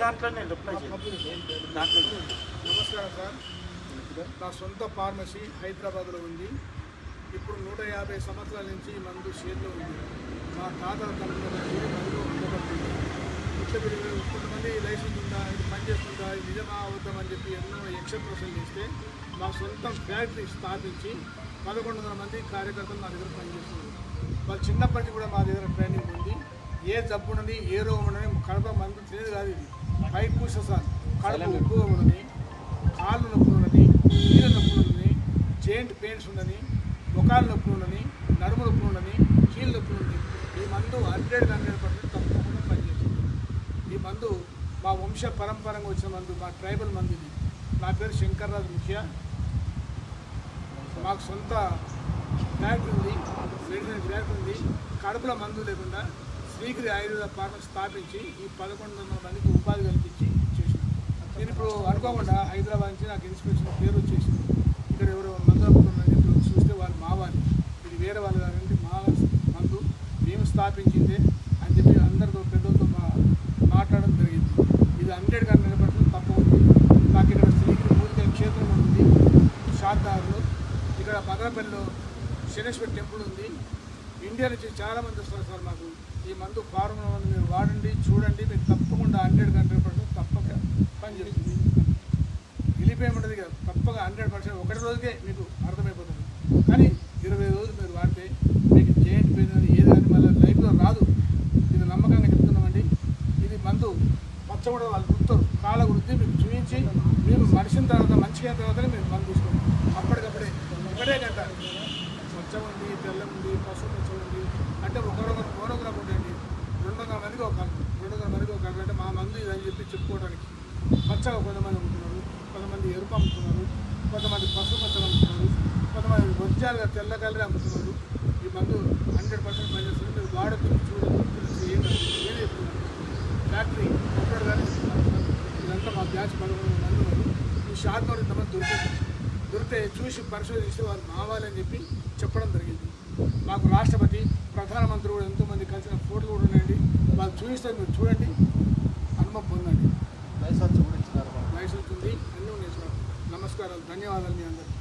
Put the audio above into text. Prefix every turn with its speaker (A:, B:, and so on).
A: దాంట్లో నేను రిప్లై దాంట్లో.
B: నమస్కారం సార్. నా సొంత ఫార్మసీ హైదరాబాద్లో ఉంది. ఇప్పుడు 150 సంవత్సరాల నుంచి మందు షేర్లో ఉంది. మా తాతల తరంలో మందు అమ్మబడుతుంది. ఇట్లా కొంతమంది లైసెన్స్ ఉందా, ఇది పనిచేస్తుందా, ఇది నిజమా అవుతాం అని చెప్పి ఎన్నో ఎక్స్ప్రెషన్ చేస్తే మా సొంతం ఫ్యాక్టరీ స్థాపించి 1100 మంది కార్యకర్తలు మా దగ్గర పనిచేస్తున్నారు. వాళ్ళు చిన్నప్పటి నుంచి కూడా మా దగ్గర ట్రైనింగ్ ఉంది. ఏ జబ్బు ఉన్నది, ఏ రోగం ఉన్నది, కడుపు మందు తెలియదు కాదు. ఇది పై పూస సార్, కడుపు ఉప్పుగా ఉన్నది, కాళ్ళు నొప్పులు ఉన్నది, కీళ్ళ నొప్పులు ఉన్నది, జాయింట్ పెయిన్స్ ఉన్నది, ముఖాలు నొప్పులు ఉన్నది, నడుము నొప్పులు ఉన్నది, కీళ్ళ నొప్పులు ఉన్నది. ఈ మందు 100% తప్పకుండా పనిచేస్తుంది. ఈ మందు మా వంశ పరంపరంగా వచ్చిన మందు, మా ట్రైబల్ మందు ఇది. నా పేరు శంకర్రాజు ముఖ్య. మాకు సొంత ఫ్యాక్టరీ ఉంది, మెడిసిన్ ఫ్యాక్టరీ ఉంది. కడుపులో మందు లేకుండా శ్రీగిరి ఆయుర్వేద ఫార్మసీ స్థాపించి ఈ 1100 మందికి ఉపాధి కల్పించి చేసినాం. నేను ఇప్పుడు అనుకోకుండా హైదరాబాద్ నుంచి నాకు ఇన్స్పెక్షన్ పేరు వచ్చేసింది. ఇక్కడ ఎవరు మందు అమ్ముతున్నారని చెప్పి చూస్తే వాళ్ళు మావాలి, ఇది వేరే వాళ్ళు కాదండి, మా మందు మేము స్థాపించిందే అని చెప్పి అందరితో పెద్దలతో మాట్లాడడం జరిగింది. ఇది 100% తప్ప ఉంది. నాకు ఇక్కడ శ్రీగిరి మూలిక క్షేత్రం ఉంది, షాద్దార్లో, ఇక్కడ బగరపల్లిలో శనేశ్వర టెంపుల్ ఉంది. ఇండియా నుంచి చాలామంది వస్తారు సార్. మాకు ఈ మందు ఫార్ములా మందు మీరు వాడండి, చూడండి, మీకు తప్పకుండా 100% తప్పక పనిచేస్తుంది. గెలిపేయమంటది కదా, తప్పక 100% ఒకటి రోజుకే మీకు అర్థమైపోతుంది. కానీ 20 రోజులు మీరు వాడితే మీకు జాయింట్ పెయిన్ అని ఏది కానీ మళ్ళీ లైఫ్లో రాదు. ఇది నమ్మకంగా చెప్తున్నామండి. ఇది మందు పచ్చగూడ వాళ్ళు గుర్తారు, కాళ్ళ గురించి మీకు చూపించి మీరు మనిషిన తర్వాత మంచిగా అయిన తర్వాతనే మీరు మందు తీసుకోండి. అప్పటికప్పుడే ఒకటే గంట పచ్చ ఉంది, తెల్ల ఉంది, పసుపు పచ్చ ఉంది అంటే ఒకరొకరు మోనోగ్రాఫ్ ఉంటుంది. 200 మందికి ఒక 200 మందికి ఒక అంటే మా మందు ఇదని చెప్పి చెప్పుకోవడానికి పచ్చగా కొంతమంది అమ్ముతున్నారు, కొంతమంది ఎరుపు అమ్ముతున్నారు, కొంతమంది పసుపు పచ్చగా అమ్ముతున్నారు, కొంతమంది రొజ్జాలుగా తెల్ల కలరే అమ్ముతున్నారు. ఈ మందు 100% పనిచేస్తుంది. మీరు వాడచ్చు, చూడచ్చు, ఏం చెప్తున్నారు. ఫ్యాక్టరీ ఎప్పుడు కానీ ఇదంతా మా బ్యాచ్ 11 మంది ఉన్నారు. ఈ షార్ట్ నోట్ ఇంతమంది దొరికితే చూసి పరిశోధిస్తే వాళ్ళు మావాలని చెప్పి చెప్పడం జరిగింది. మాకు రాష్ట్రపతి, ప్రధానమంత్రి కూడా ఎంతోమంది కలిసిన ఫోటోలు కూడా ఉన్నాయండి. వాళ్ళు చూపిస్తే మీరు చూడండి, అనుభవం పొందండి.
A: లైసెన్స్ కూడా ఇచ్చినారు,
B: లైసెన్స్ ఉంది, అన్నీ ఉన్నాయి సార్. నమస్కారాలు, ధన్యవాదాలు మీ అందరికీ.